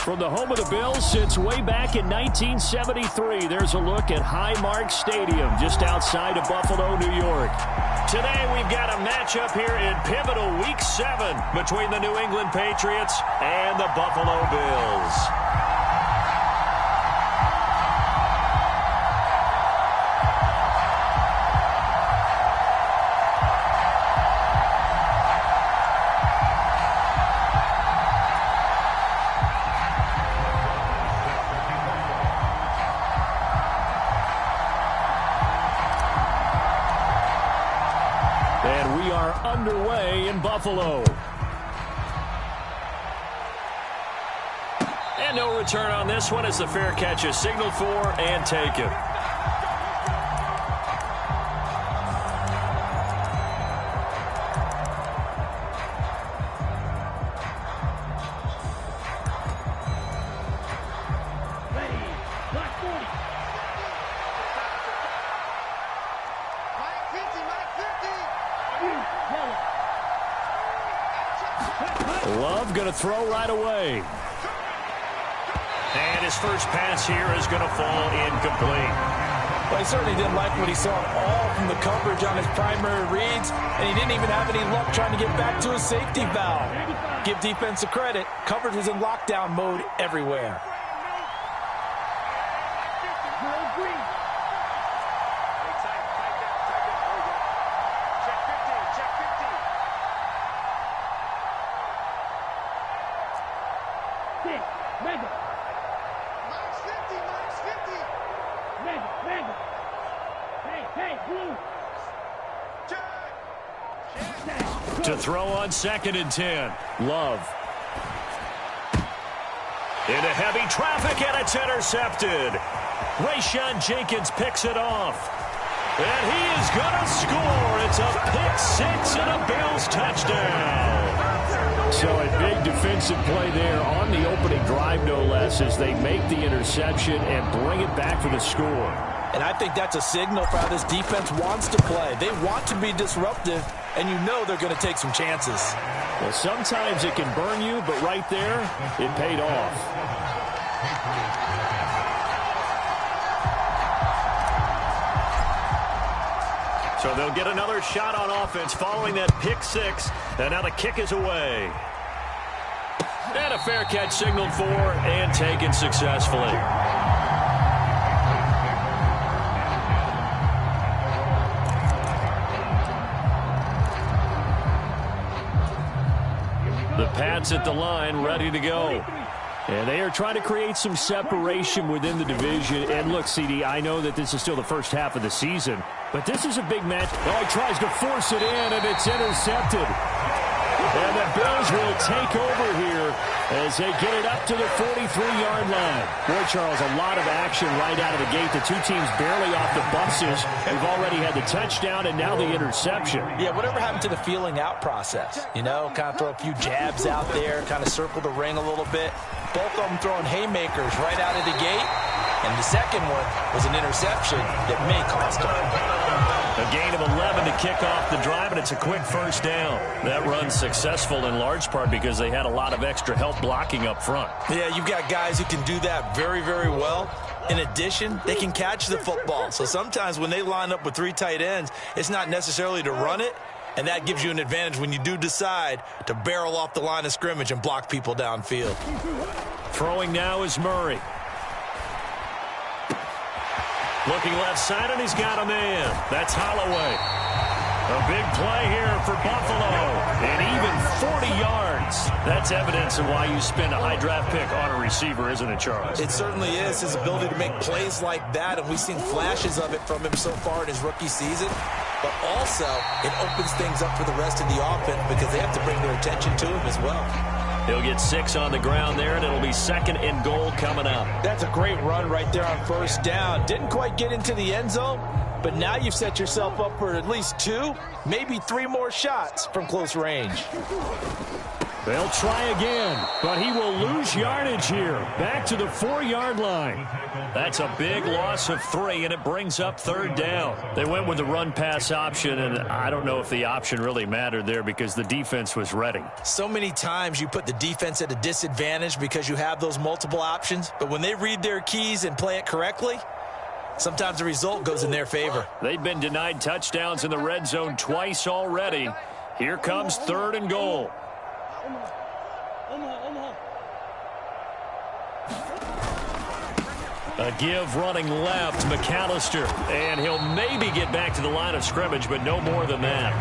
From the home of the Bills since way back in 1973, there's a look at Highmark Stadium just outside of Buffalo, New York. Today we've got a matchup here in pivotal Week 7 between the New England Patriots and the Buffalo Bills. And we are underway in Buffalo. And no return on this one as the fair catch is signaled for and taken. Love going to throw right away. And his first pass here is going to fall incomplete. Well, he certainly didn't like what he saw all from the coverage on his primary reads, and he didn't even have any luck trying to get back to his safety valve. Give defense a credit. Coverage was in lockdown mode everywhere. To throw on 2nd and 10. Love. Into heavy traffic, and it's intercepted. Rayshon Jenkins picks it off. And he is going to score. It's a pick six and a Bills touchdown. So a big defensive play there on the opening drive, no less, as they make the interception and bring it back for the score. And I think that's a signal for how this defense wants to play. They want to be disruptive, and you know they're going to take some chances. Well, sometimes it can burn you, but right there, it paid off. So they'll get another shot on offense following that pick six, and now the kick is away. And a fair catch signaled for and taken successfully. The Pats at the line, ready to go. And they are trying to create some separation within the division. And look, CD, I know that this is still the first half of the season, but this is a big match. Oh, he tries to force it in, and it's intercepted. And the Bills will take over here as they get it up to the 43-yard line. Boy, Charles, a lot of action right out of the gate. The two teams barely off the buses. We've already had the touchdown and now the interception. Yeah, whatever happened to the feeling out process? You know, kind of throw a few jabs out there, kind of circle the ring a little bit. Both of them throwing haymakers right out of the gate. And the second one was an interception that may cost them. A gain of 11 to kick off the drive, and it's a quick first down. That run's successful in large part because they had a lot of extra help blocking up front. Yeah, you've got guys who can do that very, very well. In addition, they can catch the football. So sometimes when they line up with three tight ends, it's not necessarily to run it, and that gives you an advantage when you do decide to barrel off the line of scrimmage and block people downfield. Throwing now is Murray. Looking left side, and he's got a man. That's Holloway. A big play here for Buffalo. And even 40 yards. That's evidence of why you spend a high draft pick on a receiver, isn't it, Charles? It certainly is. His ability to make plays like that, and we've seen flashes of it from him so far in his rookie season. But also, it opens things up for the rest of the offense because they have to bring their attention to him as well. He'll get 6 on the ground there, and it'll be 2nd and goal coming up. That's a great run right there on first down. Didn't quite get into the end zone, but now you've set yourself up for at least 2, maybe 3 more shots from close range. They'll try again, but he will lose yardage here. Back to the 4-yard line. That's a big loss of 3, and it brings up 3rd down. They went with the run-pass option, and I don't know if the option really mattered there because the defense was ready. So many times you put the defense at a disadvantage because you have those multiple options, but when they read their keys and play it correctly, sometimes the result goes in their favor. They've been denied touchdowns in the red zone twice already. Here comes 3rd and goal. A give running left, McAllister, and he'll maybe get back to the line of scrimmage, but no more than that.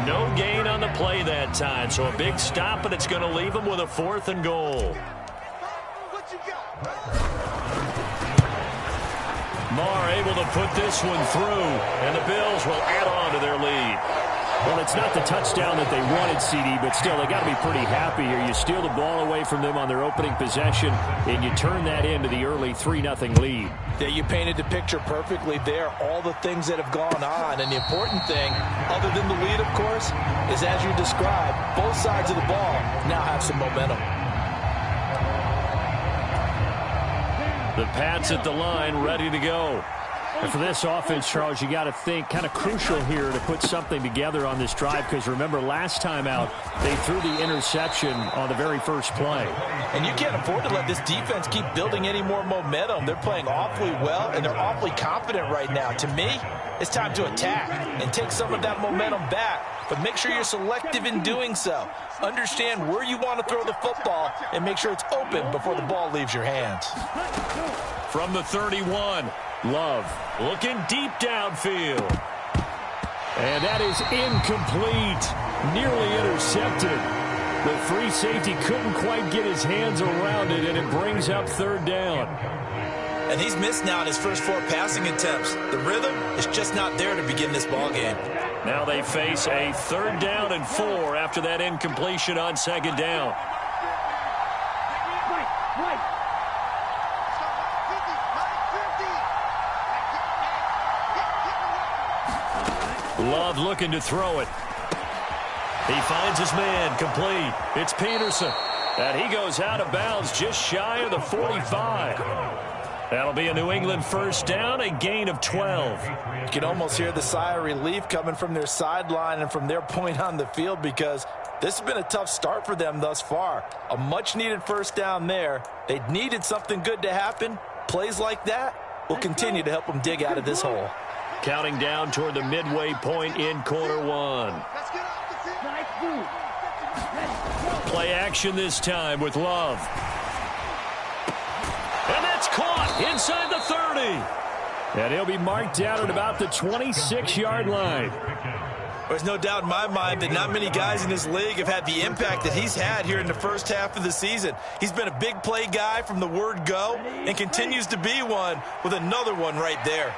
No gain on the play that time, so a big stop, but it's going to leave him with a 4th and goal. Marr able to put this one through, and the Bills will add on to their lead. Well, it's not the touchdown that they wanted, CD, but still, they got to be pretty happy here. You steal the ball away from them on their opening possession, and you turn that into the early 3-0 lead. Yeah, you painted the picture perfectly there, all the things that have gone on. And the important thing, other than the lead, of course, is as you described, both sides of the ball now have some momentum. The Pats at the line, ready to go. And for this offense, Charles, you got to think kind of crucial here to put something together on this drive because remember last time out they threw the interception on the very first play. And you can't afford to let this defense keep building any more momentum. They're playing awfully well and they're awfully confident right now. To me, it's time to attack and take some of that momentum back, but make sure you're selective in doing so. Understand where you want to throw the football and make sure it's open before the ball leaves your hands. From the 31, Love looking deep downfield. And that is incomplete. Nearly intercepted. The free safety couldn't quite get his hands around it, and it brings up 3rd down. And he's missed now in his first 4 passing attempts. The rhythm is just not there to begin this ball game. Now they face a 3rd down and 4 after that incompletion on 2nd down. Love looking to throw it. He finds his man, complete. It's Peterson. And he goes out of bounds just shy of the 45. That'll be a New England 1st down, a gain of 12. You can almost hear the sigh of relief coming from their sideline and from their point on the field because this has been a tough start for them thus far. A much-needed 1st down there. They needed something good to happen. Plays like that will continue to help them dig out of this hole. Counting down toward the midway point in quarter 1. Play action this time with Love. And that's caught inside the 30. And he'll be marked down at about the 26-yard line. There's no doubt in my mind that not many guys in this league have had the impact that he's had here in the first half of the season. He's been a big play guy from the word go and continues to be one with another one right there.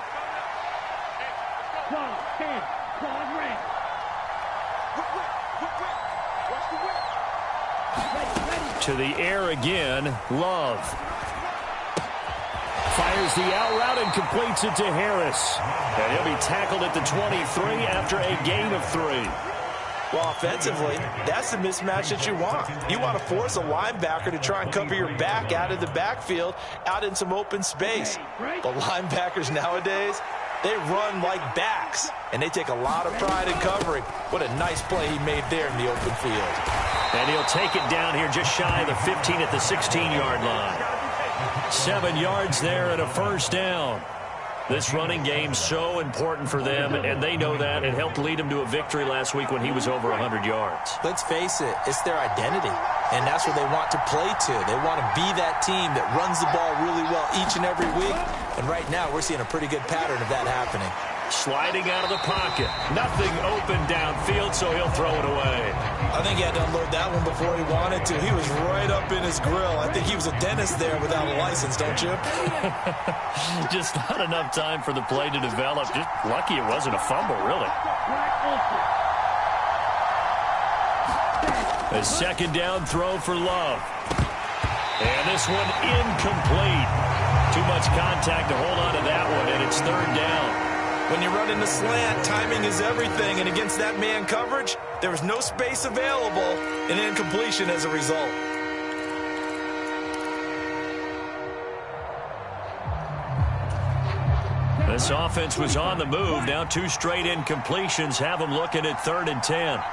To the air again, Love. Fires the out route and completes it to Harris. And he'll be tackled at the 23 after a gain of 3. Well, offensively, that's the mismatch that you want. You want to force a linebacker to try and cover your back out of the backfield, out in some open space. But linebackers nowadays, they run like backs, and they take a lot of pride in covering. What a nice play he made there in the open field. And he'll take it down here just shy of the 15 at the 16-yard line. 7 yards there and a 1st down. This running game's so important for them, and they know that. It helped lead them to a victory last week when he was over 100 yards. Let's face it, it's their identity, and that's what they want to play to. They want to be that team that runs the ball really well each and every week, and right now we're seeing a pretty good pattern of that happening. Sliding out of the pocket. Nothing open downfield, so he'll throw it away. I think he had to unload that one before he wanted to. He was right up in his grill. I think he was a dentist there without a license, don't you? Just not enough time for the play to develop. Just lucky it wasn't a fumble, really. A 2nd down throw for Love. And this one incomplete. Too much contact to hold on to that one, and it's 3rd down. When you run in the slant, timing is everything, and against that man coverage, there was no space available, and incompletion as a result. This offense was on the move. Now 2 straight incompletions have them looking at 3rd and 10.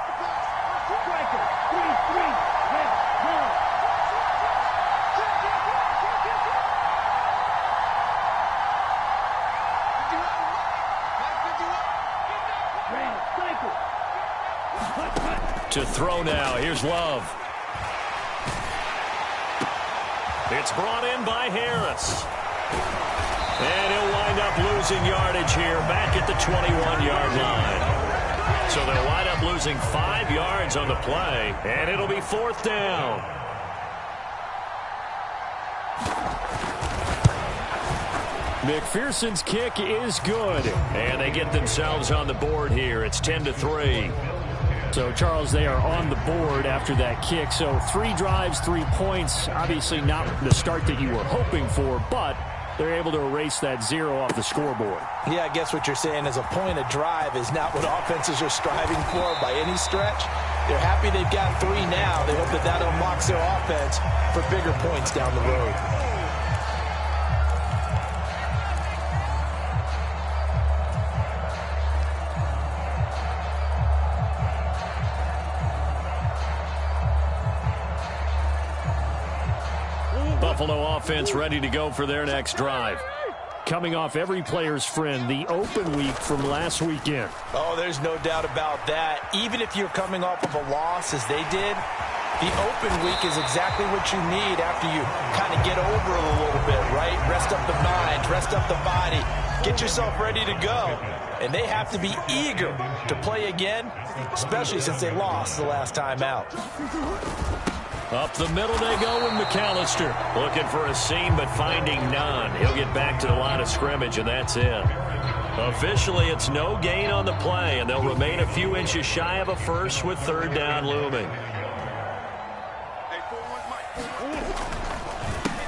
To throw now. Here's Love. It's brought in by Harris. And he'll wind up losing yardage here back at the 21-yard line. So they'll wind up losing 5 yards on the play, and it'll be 4th down. McPherson's kick is good, and they get themselves on the board here. It's 10-3. So, Charles, they are on the board after that kick. So 3 drives, 3 points. Obviously not the start that you were hoping for, but they're able to erase that 0 off the scoreboard. Yeah, I guess what you're saying is a point of drive is not what offenses are striving for by any stretch. They're happy they've got 3 now. They hope that that unlocks their offense for bigger points down the road. Buffalo offense ready to go for their next drive. Coming off every player's friend, the open week from last weekend. Oh, there's no doubt about that. Even if you're coming off of a loss as they did, the open week is exactly what you need after you kind of get over it a little bit, right? Rest up the mind, rest up the body, get yourself ready to go. And they have to be eager to play again, especially since they lost the last time out. Up the middle they go with McAllister. Looking for a seam, but finding none. He'll get back to the line of scrimmage, and that's it. Officially, it's no gain on the play, and they'll remain a few inches shy of a first with 3rd down looming.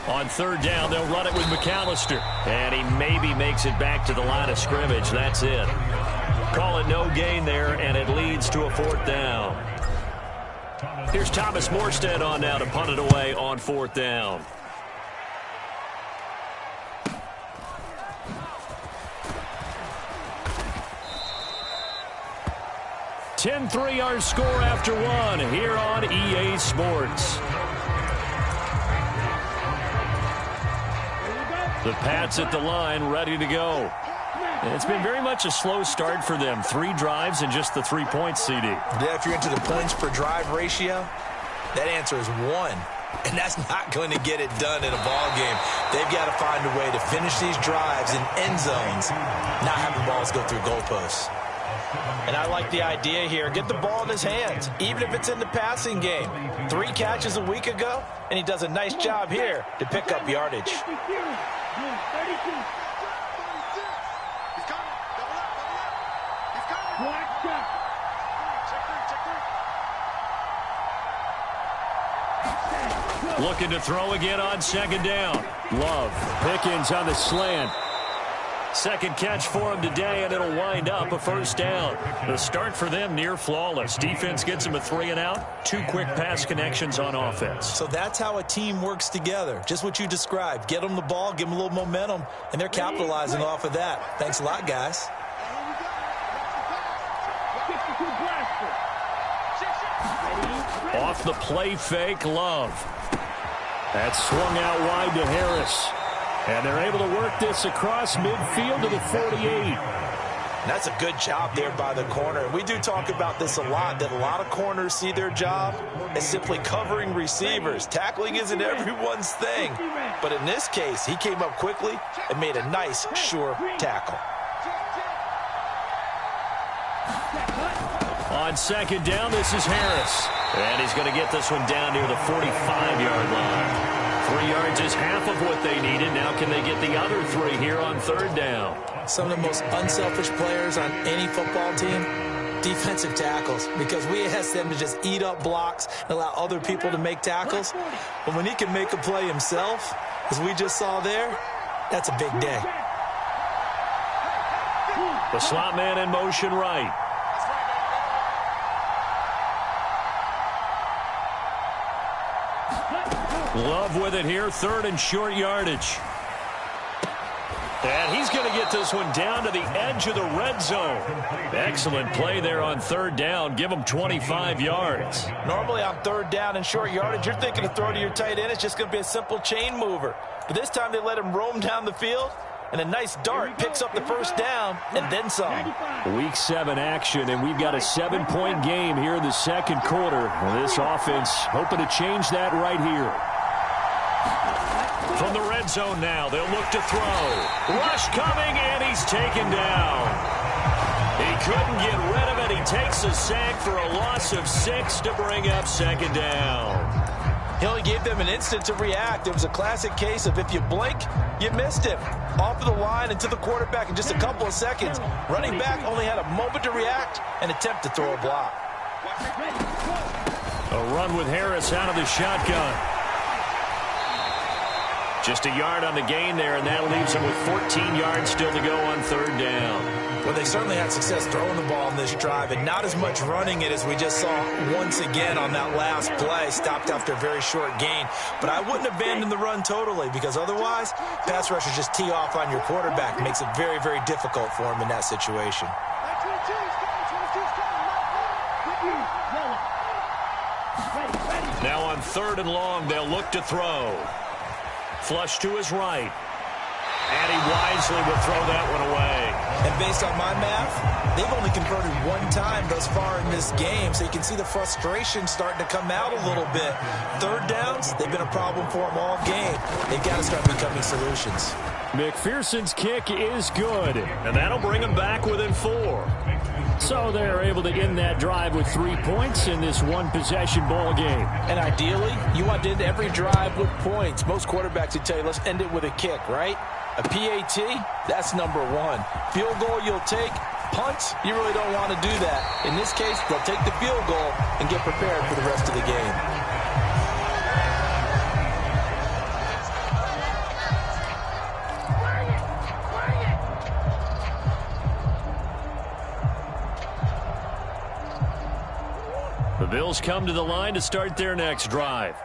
On 3rd down, they'll run it with McAllister. And he maybe makes it back to the line of scrimmage. That's it. Call it no gain there, and it leads to a 4th down. Here's Thomas Morstead on now to punt it away on 4th down. (10-3) our score after 1 here on EA Sports. The Pats at the line, ready to go. It's been very much a slow start for them. 3 drives and just the 3 points, CD. Yeah, if you're into the points per drive ratio, that answer is 1. And that's not going to get it done in a ball game. They've got to find a way to finish these drives in end zones, not have the balls go through goalposts. And I like the idea here. Get the ball in his hands, even if it's in the passing game. 3 catches a week ago, and he does a nice job here to pick up yardage. Looking to throw again on 2nd down. Love. Pickens on the slant. Second catch for him today, and it'll wind up a 1st down. The start for them near flawless. Defense gets him a 3 and out. 2 quick pass connections on offense. So that's how a team works together. Just what you described. Get them the ball, give them a little momentum, and they're capitalizing off of that. Thanks a lot, guys. Off the play fake, Love. That's swung out wide to Harris. And they're able to work this across midfield to the 48. That's a good job there by the corner. We do talk about this a lot, that a lot of corners see their job as simply covering receivers. Tackling isn't everyone's thing. But in this case, he came up quickly and made a nice, sure tackle. On 2nd down, this is Harris. And he's going to get this one down near the 45-yard line. 3 yards is half of what they needed. Now can they get the other 3 here on 3rd down? Some of the most unselfish players on any football team, defensive tackles, because we ask them to just eat up blocks and allow other people to make tackles. But when he can make a play himself, as we just saw there, that's a big day. The slot man in motion right. Love with it here, 3rd and short yardage. And he's going to get this one down to the edge of the red zone. Excellent play there on 3rd down. Give him 25 yards. Normally on 3rd down and short yardage, you're thinking to throw to your tight end. It's just going to be a simple chain mover. But this time they let him roam down the field, and a nice dart picks up the 1st down and then some. Week 7 action, and we've got a 7-point game here in the 2nd quarter. This offense hoping to change that right here. From the red zone now, they'll look to throw. Rush coming, and he's taken down. He couldn't get rid of it. He takes a sack for a loss of 6 to bring up 2nd down. He only gave them an instant to react. It was a classic case of if you blink, you missed him. Off of the line and to the quarterback in just a couple of seconds. Running back only had a moment to react and attempt to throw a block. A run with Harris out of the shotgun. Just a yard on the gain there, and that leaves him with 14 yards still to go on 3rd down. Well, they certainly had success throwing the ball in this drive, and not as much running it as we just saw once again on that last play. Stopped after a very short gain. But I wouldn't abandon the run totally, because otherwise, pass rushers just tee off on your quarterback. It makes it very, very difficult for him in that situation. Now on 3rd and long, they'll look to throw. Flush to his right. And he wisely will throw that one away. And based on my math, they've only converted 1 time thus far in this game, so you can see the frustration starting to come out a little bit. 3rd downs, they've been a problem for them all game. They've got to start becoming solutions. McPherson's kick is good, and that'll bring them back within 4. So they're able to end that drive with 3 points in this one-possession ball game. And ideally, you want to end every drive with points. Most quarterbacks would tell you, let's end it with a kick, right? A PAT, that's number 1. Field goal you'll take. Punts, you really don't want to do that. In this case, they'll take the field goal and get prepared for the rest of the game. The Bills come to the line to start their next drive.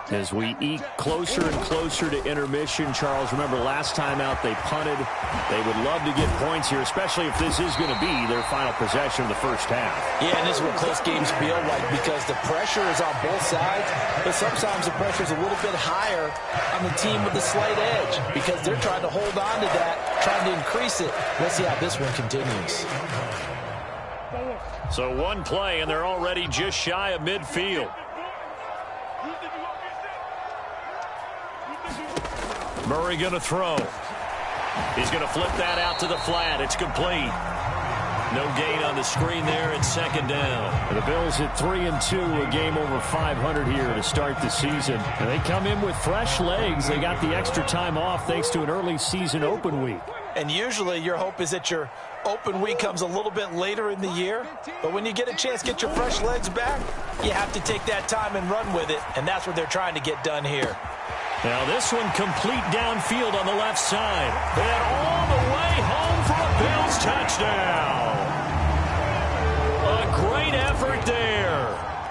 As we eke closer and closer to intermission, Charles, remember last time out they punted. They would love to get points here, especially if this is going to be their final possession of the first half. Yeah, and this is what close games feel like because the pressure is on both sides, but sometimes the pressure is a little bit higher on the team with the slight edge because they're trying to hold on to that, trying to increase it. Let's see how this one continues. So one play, and they're already just shy of midfield. Murray going to throw. He's going to flip that out to the flat. It's complete. No gain on the screen there. It's 2nd down. The Bills at 3-2, a game over 500 here to start the season. And they come in with fresh legs. They got the extra time off thanks to an early season open week. And usually your hope is that your open week comes a little bit later in the year. But when you get a chance to get your fresh legs back, you have to take that time and run with it. And that's what they're trying to get done here. Now this one complete downfield on the left side. And all the way home for a Bills touchdown. A great effort there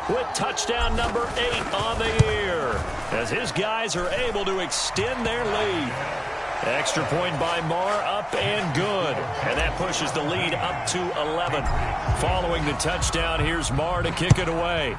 with touchdown number 8 on the year as his guys are able to extend their lead. Extra point by Marr, up and good. And that pushes the lead up to 11. Following the touchdown, here's Marr to kick it away.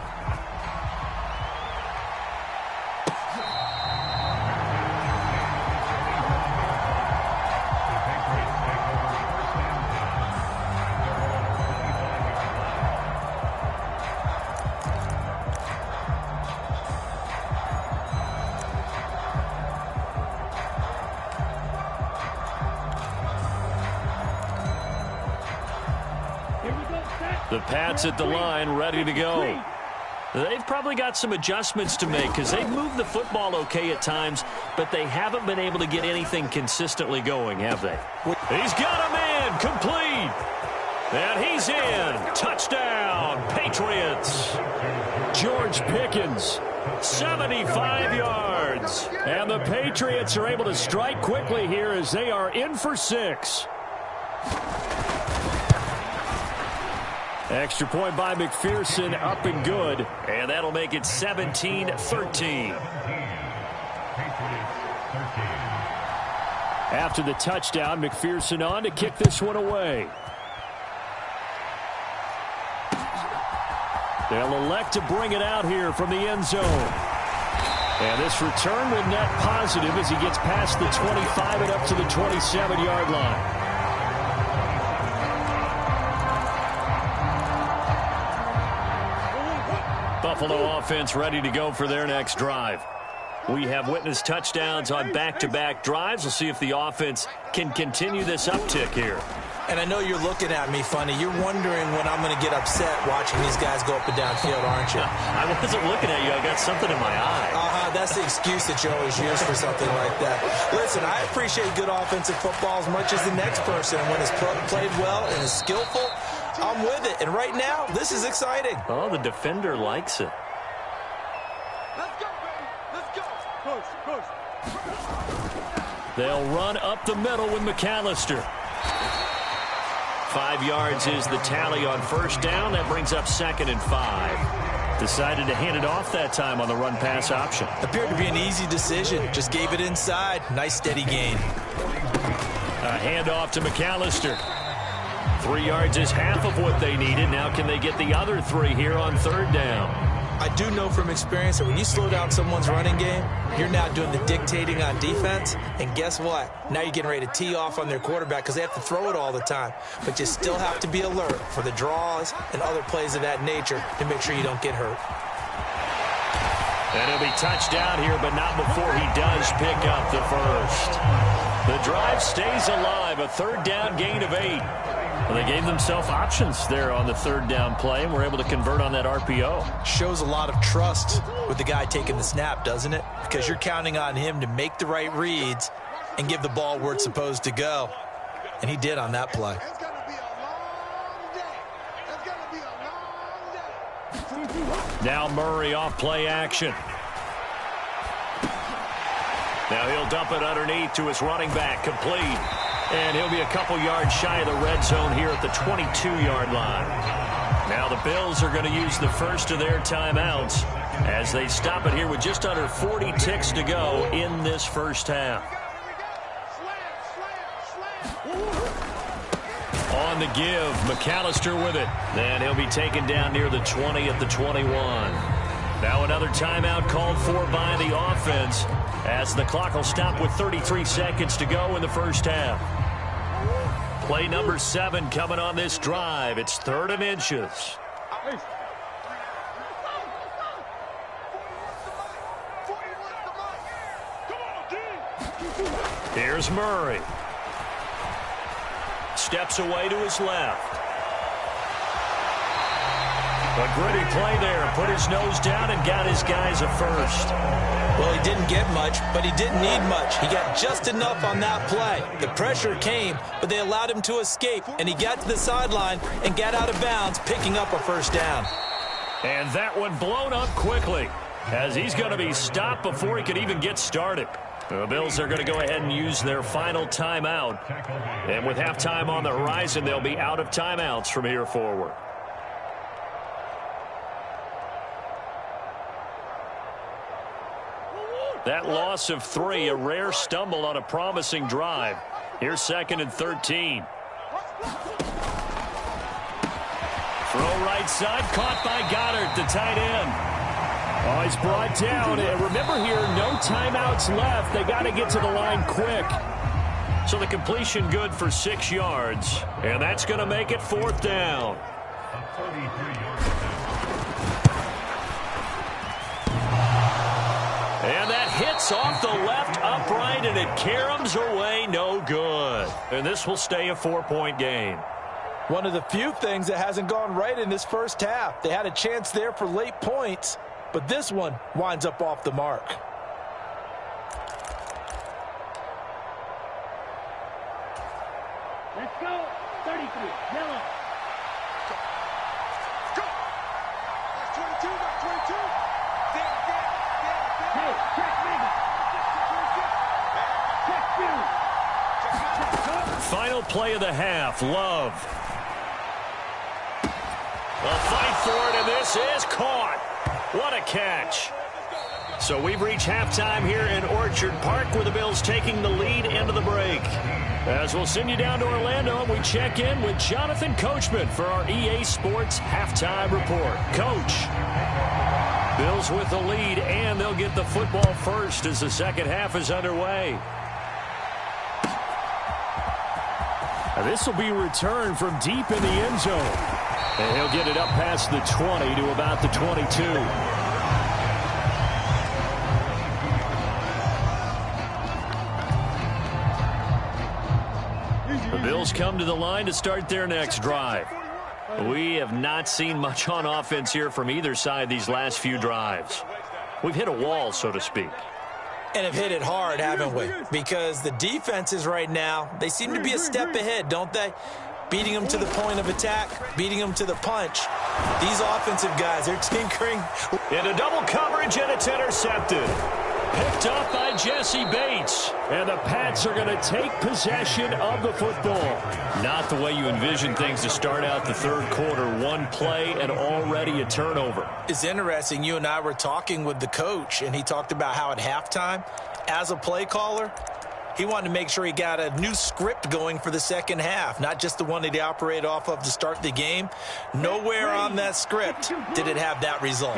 The Pats at the line, ready to go. They've probably got some adjustments to make because they've moved the football okay at times, but they haven't been able to get anything consistently going, have they? He's got him in, complete. And he's in. Touchdown, Patriots. George Pickens, 75 yards. And the Patriots are able to strike quickly here as they are in for 6. Extra point by McPherson, up and good. And that'll make it 17-13. After the touchdown, McPherson on to kick this one away. They'll elect to bring it out here from the end zone. And this return will net positive as he gets past the 25 and up to the 27-yard line. Buffalo offense ready to go for their next drive. We have witnessed touchdowns on back-to-back drives. We'll see if the offense can continue this uptick here. And I know you're looking at me funny. You're wondering when I'm going to get upset watching these guys go up and down field, aren't you? I wasn't looking at you. I got something in my eye. That's the excuse that you always use for something like that. Listen, I appreciate good offensive football as much as the next person. When it's played well and is skillful, I'm with it. And right now, this is exciting. Oh, the defender likes it. Let's go, baby. Let's go. Push. They'll run up the middle with McAllister. 5 yards is the tally on first down. That brings up 2nd and 5. Decided to hand it off that time on the run-pass option. Appeared to be an easy decision. Just gave it inside. Nice steady gain. A handoff to McAllister. 3 yards is half of what they needed. Now can they get the other 3 here on third down? I do know from experience that when you slow down someone's running game, you're now doing the dictating on defense. And guess what? Now you're getting ready to tee off on their quarterback because they have to throw it all the time. But you still have to be alert for the draws and other plays of that nature to make sure you don't get hurt. And he'll be touched down here, but not before he does pick up the first. The drive stays alive, a third down gain of 8. Well, they gave themselves options there on the third down play and were able to convert on that RPO. Shows a lot of trust with the guy taking the snap, doesn't it? Because you're counting on him to make the right reads and give the ball where it's supposed to go. And he did on that play. It's going to be a long day. It's going to be a long day. Now Murray off play action. Now he'll dump it underneath to his running back, complete. And he'll be a couple yards shy of the red zone here at the 22-yard line. Now the Bills are going to use the first of their timeouts as they stop it here with just under 40 ticks to go in this first half. On the give, McAllister with it. Then he'll be taken down near the 20 at the 21. Now another timeout called for by the offense as the clock will stop with 33 seconds to go in the first half. Play number 7 coming on this drive. It's 3rd and inches. Here's Murray. Steps away to his left. A gritty play there. Put his nose down and got his guys a first. Well, he didn't get much, but he didn't need much. He got just enough on that play. The pressure came, but they allowed him to escape, and he got to the sideline and got out of bounds, picking up a first down. And that one blown up quickly as he's going to be stopped before he could even get started. The Bills are going to go ahead and use their final timeout. And with halftime on the horizon, they'll be out of timeouts from here forward. That loss of 3, a rare stumble on a promising drive. Here's 2nd and 13. Throw right side, caught by Goddard, the tight end. Oh, he's brought down. And remember here, no timeouts left. They got to get to the line quick. So the completion good for 6 yards. And that's going to make it 4th down. And that hits off the left upright, and it caroms away no good. And this will stay a 4-point game. One of the few things that hasn't gone right in this first half. They had a chance there for late points, but this one winds up off the mark. Let's go. 33. Yellow. Go. That's 22. That's 22. Hey, check me. Check you. Final final play of the half. Love. A fight for it, and this is caught. What a catch. So we've reached halftime here in Orchard Park, where the Bills taking the lead into the break. As we'll send you down to Orlando, and we check in with Jonathan Coachman for our EA Sports Halftime Report. Coach. Bills with the lead, and they'll get the football first as the second half is underway. Now this will be returned from deep in the end zone. And he'll get it up past the 20 to about the 22. The Bills come to the line to start their next drive. We have not seen much on offense here from either side these last few drives. We've hit a wall, so to speak. And have hit it hard, haven't we? Because the defenses right now, they seem to be a step ahead, don't they? Beating them to the point of attack, beating them to the punch. These offensive guys, they're tinkering. Into double coverage, and it's intercepted. Picked up by Jesse Bates. And the Pats are going to take possession of the football. Not the way you envision things to start out the third quarter. One play and already a turnover. It's interesting. You and I were talking with the coach, and he talked about how at halftime, as a play caller, he wanted to make sure he got a new script going for the second half, not just the one that he operated off of to start the game. Nowhere on that script did it have that result.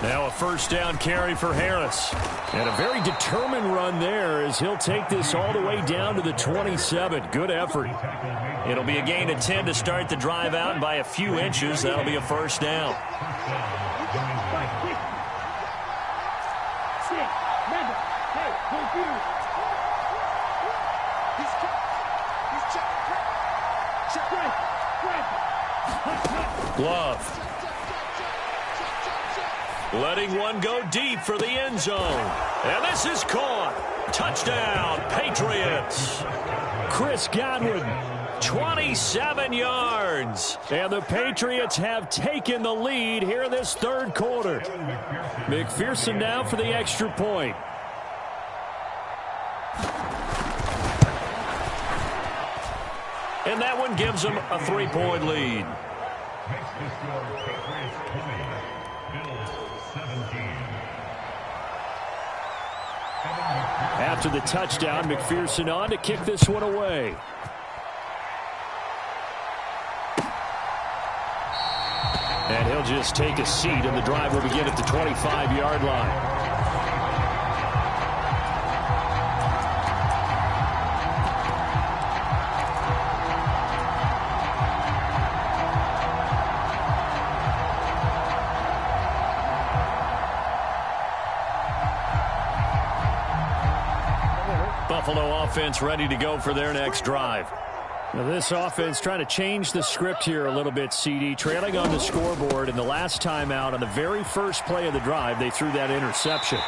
Now a first down carry for Harris. And a very determined run there as he'll take this all the way down to the 27. Good effort. It'll be a gain of 10 to start the drive out, and by a few inches, that'll be a first down. Love. Letting one go deep for the end zone. And this is caught. Touchdown, Patriots. Chris Godwin, 27 yards. And the Patriots have taken the lead here in this third quarter. McPherson now for the extra point. And that one gives them a 3-point lead. After the touchdown, McPherson on to kick this one away. And he'll just take a seat, and the drive will begin at the 25-yard line. Buffalo offense ready to go for their next drive. Now this offense trying to change the script here a little bit, CD. Trailing on the scoreboard, and the last time out on the very first play of the drive, they threw that interception.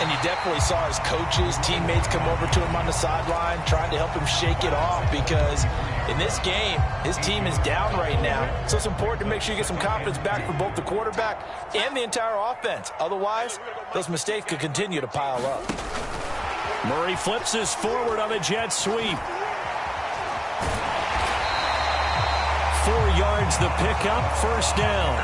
And you definitely saw his coaches, teammates come over to him on the sideline, trying to help him shake it off, because in this game, his team is down right now. So it's important to make sure you get some confidence back for both the quarterback and the entire offense. Otherwise, those mistakes could continue to pile up. Murray flips this forward on a jet sweep. 4 yards the pickup, first down.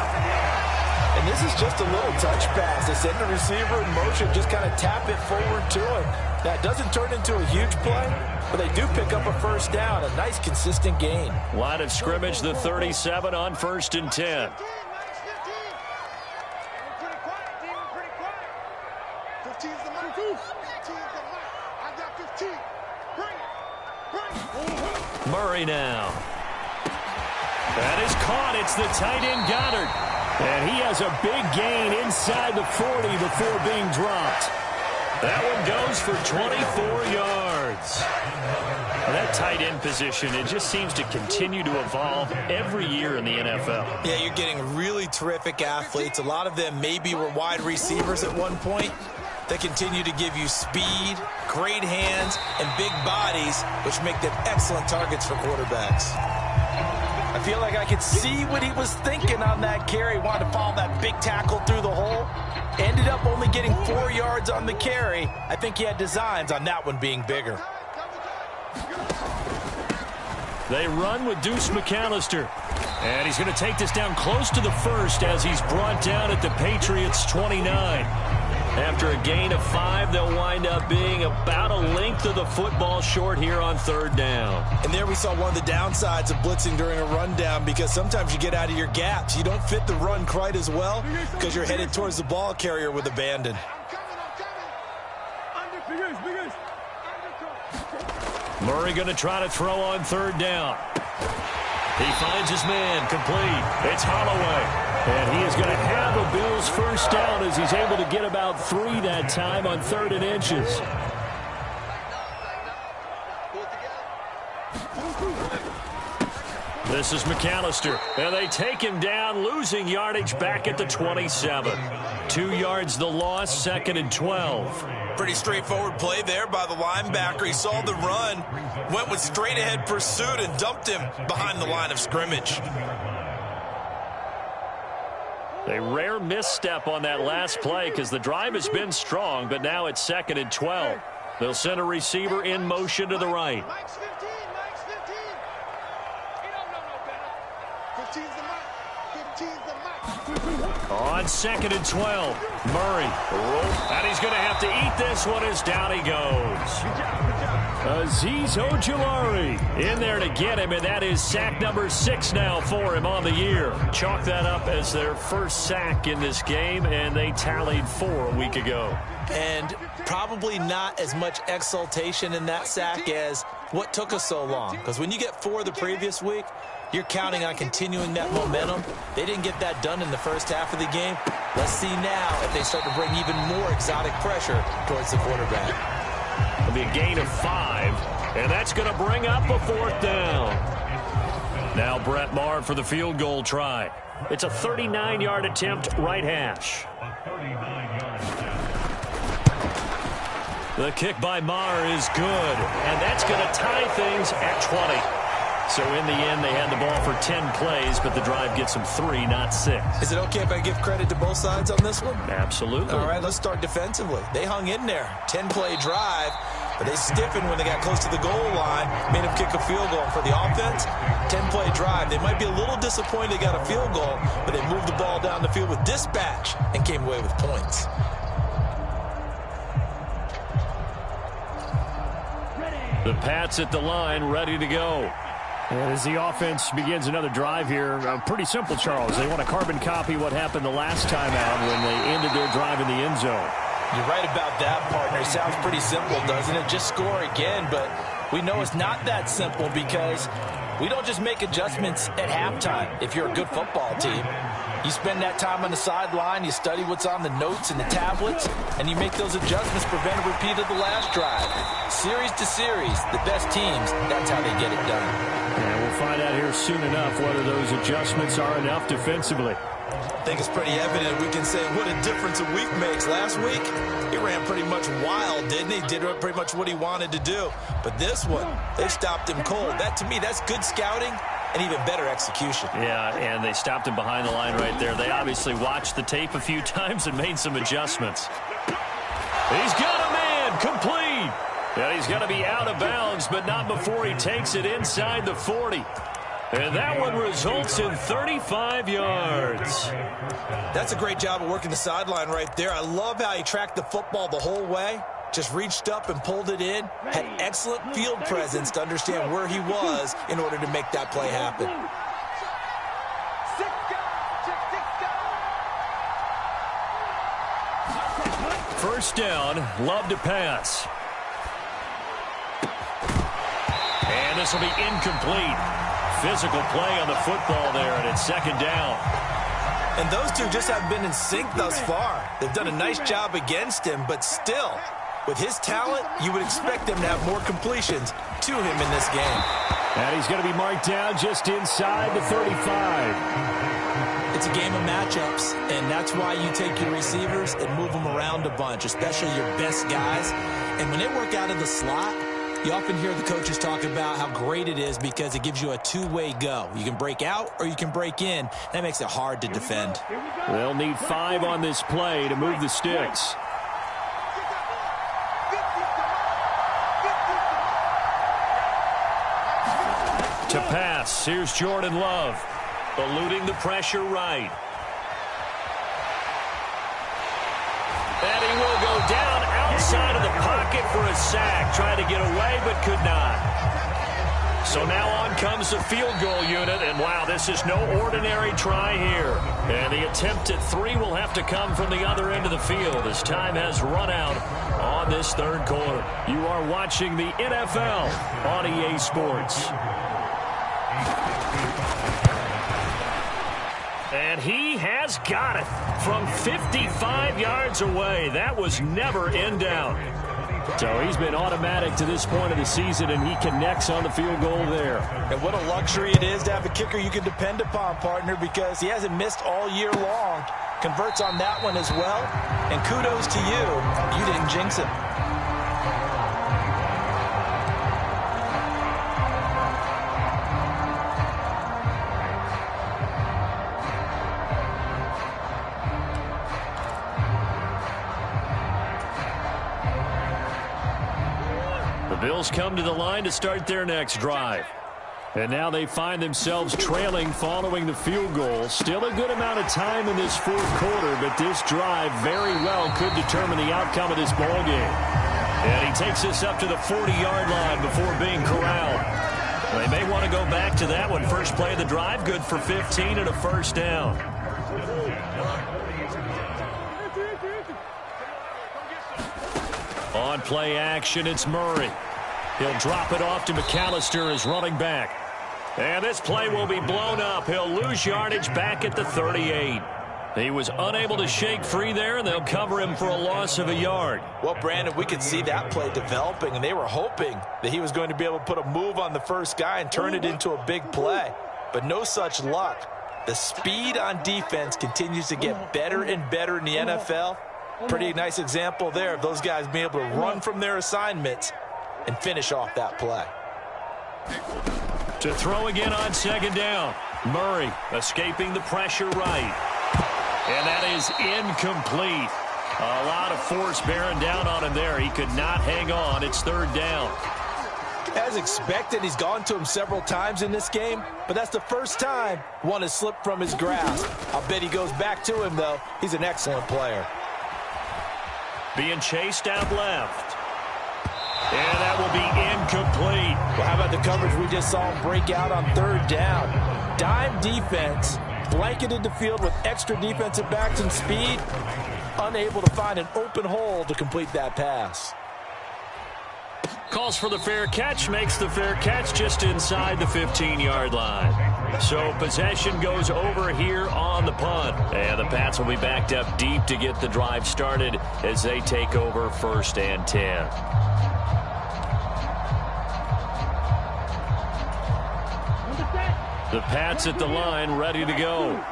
And this is just a little touch pass. They send the receiver in motion, just kind of tap it forward to him. That doesn't turn into a huge play, but they do pick up a first down. A nice, consistent gain. Line of scrimmage, the 37 on 1st and 10. Murray now. That is caught. It's the tight end Goddard. And he has a big gain inside the 40 before being dropped. That one goes for 24 yards. Now that tight end position, it just seems to continue to evolve every year in the NFL. Yeah, you're getting really terrific athletes. A lot of them maybe were wide receivers at one point. They continue to give you speed, great hands, and big bodies, which make them excellent targets for quarterbacks. I feel like I could see what he was thinking on that carry. Wanted to follow that big tackle through the hole. Ended up only getting 4 yards on the carry. I think he had designs on that one being bigger. They run with Deuce McAllister. And he's going to take this down close to the first as he's brought down at the Patriots' 29. After a gain of 5, they'll wind up being about a length of the football short here on 3rd down. And there we saw one of the downsides of blitzing during a rundown, because sometimes you get out of your gaps. You don't fit the run quite as well because you're headed towards the ball carrier with abandon. Murray going to try to throw on 3rd down. He finds his man, complete. It's Holloway. And he is going to have a Bills first down as he's able to get about 3 that time on 3rd and inches. This is McAllister. And they take him down, losing yardage back at the 27. 2 yards the loss, 2nd and 12. Pretty straightforward play there by the linebacker. He saw the run, went with straight-ahead pursuit, and dumped him behind the line of scrimmage. A rare misstep on that last play because the drive has been strong, but now it's 2nd and 12. They'll send a receiver in motion to the right. Mike's 15. Mike's 15. He don't know no better. 15's the Mike. 15's the Mike. On 2nd and 12, Murray. And he's going to have to eat this one as down he goes. Good job. Azeez Ojulari in there to get him, and that is sack number 6 now for him on the year. Chalk that up as their first sack in this game, and they tallied 4 a week ago. And probably not as much exultation in that sack as what took us so long. Because when you get 4 the previous week, you're counting on continuing that momentum. They didn't get that done in the first half of the game. Let's see now if they start to bring even more exotic pressure towards the quarterback. It'll be a gain of 5, and that's going to bring up a 4th down. Now Brett Maher for the field goal try. It's a 39-yard attempt, right hash. The kick by Maher is good, and that's going to tie things at 20. So in the end, they had the ball for 10 plays, but the drive gets them 3, not 6. Is it okay if I give credit to both sides on this one? Absolutely. All right, let's start defensively. They hung in there. 10-play drive, but they stiffened when they got close to the goal line, made them kick a field goal. For the offense, 10-play drive. They might be a little disappointed they got a field goal, but they moved the ball down the field with dispatch and came away with points. The Pats at the line, ready to go. And as the offense begins another drive here, pretty simple, Charles. They want to carbon copy what happened the last time out when they ended their drive in the end zone. You're right about that, partner. It sounds pretty simple, doesn't it? Just score again, but we know it's not that simple because we don't just make adjustments at halftime if you're a good football team. You spend that time on the sideline, you study what's on the notes and the tablets, and you make those adjustments, prevent a repeat of the last drive. Series to series, the best teams, that's how they get it done. And we'll find out here soon enough whether those adjustments are enough defensively. I think it's pretty evident we can say what a difference a week makes. Last week, he ran pretty much wild, didn't he? Did pretty much what he wanted to do. But this one, they stopped him cold. That, to me, that's good scouting and even better execution. Yeah, and they stopped him behind the line right there. They obviously watched the tape a few times and made some adjustments. He's got a man, complete. And he's going to be out of bounds, but not before he takes it inside the 40. And that one results in 35 yards. That's a great job of working the sideline right there. I love how he tracked the football the whole way. Just reached up and pulled it in. Had excellent field presence to understand where he was in order to make that play happen. First down, Love to pass. And this will be incomplete. Physical play on the football there, and it's 2nd down. And those two just haven't been in sync thus far. They've done a nice job against him, but still, with his talent, you would expect them to have more completions to him in this game. And he's going to be marked down just inside the 35. It's a game of matchups, and that's why you take your receivers and move them around a bunch, especially your best guys. And when they work out of the slot, You often hear the coaches talk about how great it is because it gives you a two-way go. You can break out or you can break in. That makes it hard to defend. They'll need 5 on this play to move the sticks. To pass, here's Jordan Love. Eluding the pressure right. And he will go down outside of the pocket for a sack. Tried to get away, but could not. So now on comes the field goal unit. And, wow, this is no ordinary try here. And the attempt at 3 will have to come from the other end of the field as time has run out on this third quarter. You are watching the NFL on EA Sports. And he has got it from 55 yards away. That was never in doubt. So he's been automatic to this point of the season, and he connects on the field goal there. And what a luxury it is to have a kicker you can depend upon, partner, because he hasn't missed all year long. Converts on that one as well. And kudos to you. You didn't jinx him. Bills come to the line to start their next drive. And now they find themselves trailing following the field goal. Still a good amount of time in this fourth quarter, but this drive very well could determine the outcome of this ball game. And he takes this up to the 40-yard line before being corralled. They may want to go back to that one. First play of the drive, good for 15 and a first down. On play action, it's Murray. He'll drop it off to McAllister as running back. And this play will be blown up. He'll lose yardage back at the 38. He was unable to shake free there, and they'll cover him for a loss of a yard. Well, Brandon, we could see that play developing, and they were hoping that he was going to be able to put a move on the first guy and turn it into a big play. But no such luck. The speed on defense continues to get better and better in the NFL. Pretty nice example there of those guys being able to run from their assignments and finish off that play. To throw again on second down. Murray escaping the pressure right. And that is incomplete. A lot of force bearing down on him there. He could not hang on. It's third down. As expected, he's gone to him several times in this game, but that's the first time one has slipped from his grasp. I'll bet he goes back to him, though. He's an excellent player. Being chased out left. And that will be incomplete. Well, how about the coverage we just saw him break out on third down? Dime defense, blanketed the field with extra defensive backs and speed, unable to find an open hole to complete that pass. Calls for the fair catch, makes the fair catch just inside the 15-yard line. So possession goes over here on the punt. And the Pats will be backed up deep to get the drive started as they take over 1st and 10. The Pats at the line, ready to go.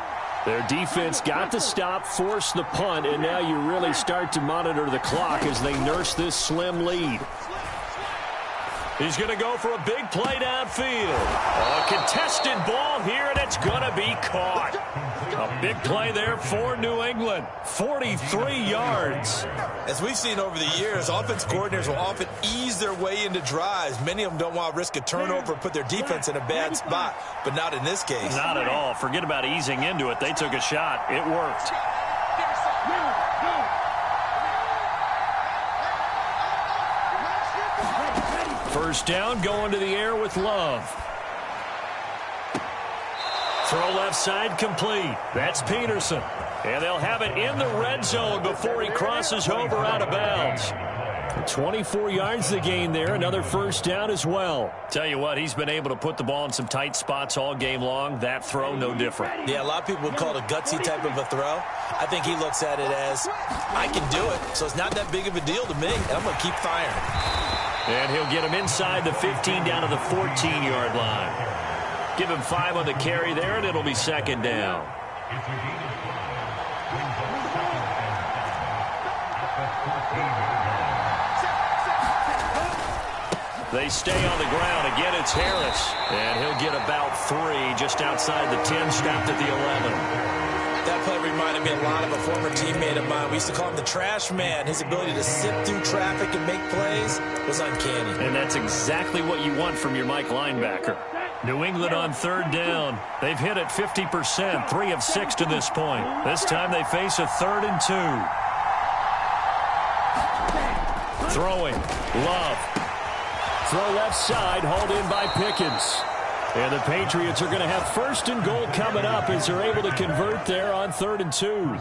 Their defense got the stop, forced the punt, and now you really start to monitor the clock as they nurse this slim lead. He's going to go for a big play downfield. A contested ball here, and it's going to be caught. A big play there for New England. 43 yards. As we've seen over the years, offense coordinators will often ease their way into drives. Many of them don't want to risk a turnover and put their defense in a bad spot, but not in this case. Not at all. Forget about easing into it. They took a shot. It worked. First down, going to the air with Love. Throw left side complete. That's Peterson. And they'll have it in the red zone before he crosses over out of bounds. 24 yards to gain there. Another first down as well. Tell you what, he's been able to put the ball in some tight spots all game long. That throw, no different. Yeah, a lot of people would call it a gutsy type of a throw. I think he looks at it as, I can do it, so it's not that big of a deal to me, and I'm going to keep firing. And he'll get him inside the 15 down to the 14-yard line. Give him 5 on the carry there, and it'll be second down. They stay on the ground. Again, it's Harris. And he'll get about 3 just outside the 10, stopped at the 11. That play reminded me a lot of a former teammate of mine. We used to call him the trash man. His ability to sift through traffic and make plays was uncanny. And that's exactly what you want from your Mike linebacker. New England on 3rd down. They've hit it 50%, 3 of 6 to this point. This time they face a 3rd and 2. Throwing. Love. Throw left side, hauled in by Pickens. And the Patriots are going to have 1st and goal coming up as they're able to convert there on 3rd and 2.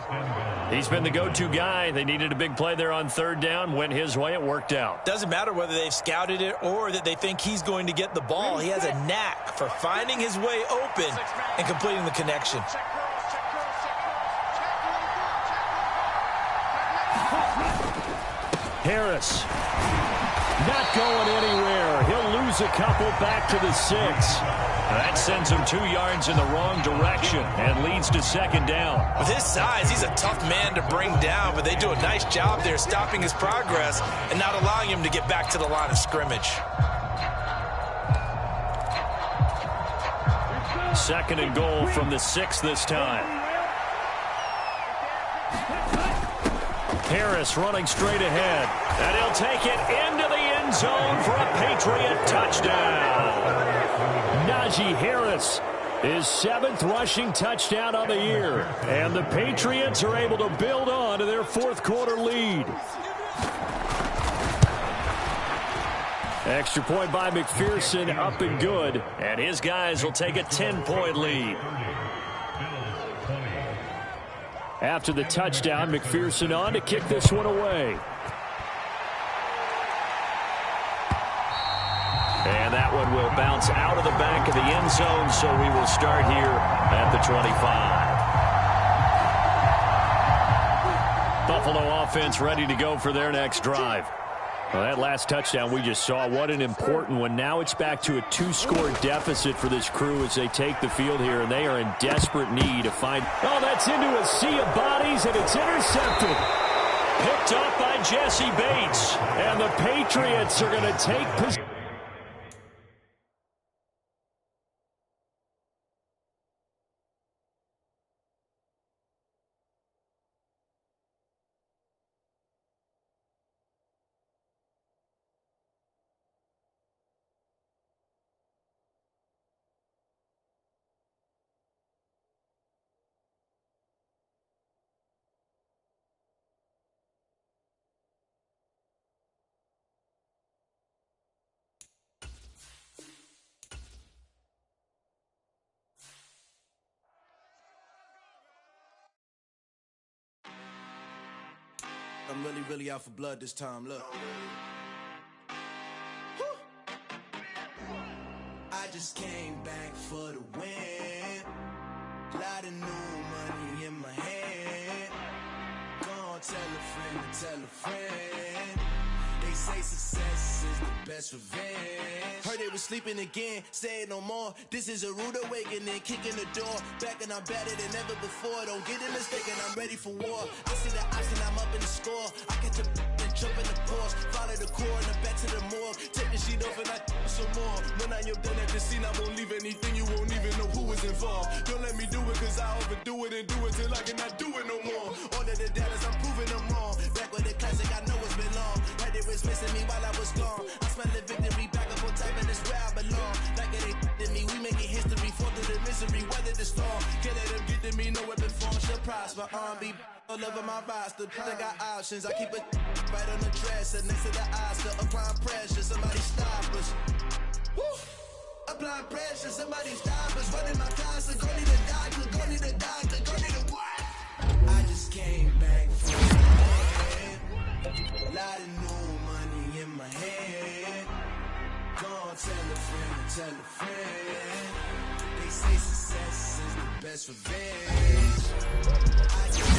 He's been the go-to guy. They needed a big play there on 3rd down. Went his way. It worked out. Doesn't matter whether they've scouted it or that they think he's going to get the ball. He has a knack for finding his way open and completing the connection. Harris. Not going anywhere. He'll lose a couple back to the 6. That sends him 2 yards in the wrong direction and leads to 2nd down. With his size, he's a tough man to bring down, but they do a nice job there stopping his progress and not allowing him to get back to the line of scrimmage. 2nd and goal from the 6 this time. Harris running straight ahead. And he'll take it into the end zone for a Patriot touchdown. Najee Harris, his 7th rushing touchdown on the year. And the Patriots are able to build on to their 4th quarter lead. Extra point by McPherson, up and good. And his guys will take a 10-point lead. After the touchdown, McPherson on to kick this one away. And that one will bounce out of the back of the end zone, so we will start here at the 25. Buffalo offense ready to go for their next drive. Well, that last touchdown we just saw, what an important one. Now it's back to a 2-score deficit for this crew as they take the field here, and they are in desperate need to find... Oh, that's into a sea of bodies, and it's intercepted. Picked up by Jesse Bates, and the Patriots are going to take possession. I'm really out for blood this time, look. I just came back for the win. Lot of new money in my hand. Gonna tell a friend to tell a friend. They say success is the best revenge. Heard they was sleeping again, say it no more. This is a rude awakening, kicking the door. Back and I'm better than ever before. Don't get it mistaken, I'm ready for war. I see the option, I'm up in the score. I catch a and jump in the Porsche. Follow the core and then back to the morgue. Take the sheet off and I some more. When I'm done at the scene, I won't leave anything. You won't even know who is involved. Don't let me do it, cause I overdo it and do it till I cannot do it no more. All of the doubters, I'm proving them wrong. Back with the classic, I know it's been long. Heard they was missing me while I was gone. I smell the victory, back up on time, and it's where I belong. Like it ain't to me, we making history. Fall through the misery, weather the storm. Can't let them get to me, no weapon form shall prosper. R&B all over my roster. I got options, I keep it right on the dresser. Next to the Oscar, applying pressure, somebody stop us. Woo! Applying pressure, somebody stop us. Running my closet, go need a doctor, go need a doctor, go need a what? I just came back from the land. A lot of new money in my hand. Gonna tell a friend to tell a friend. They say success is the best revenge. I just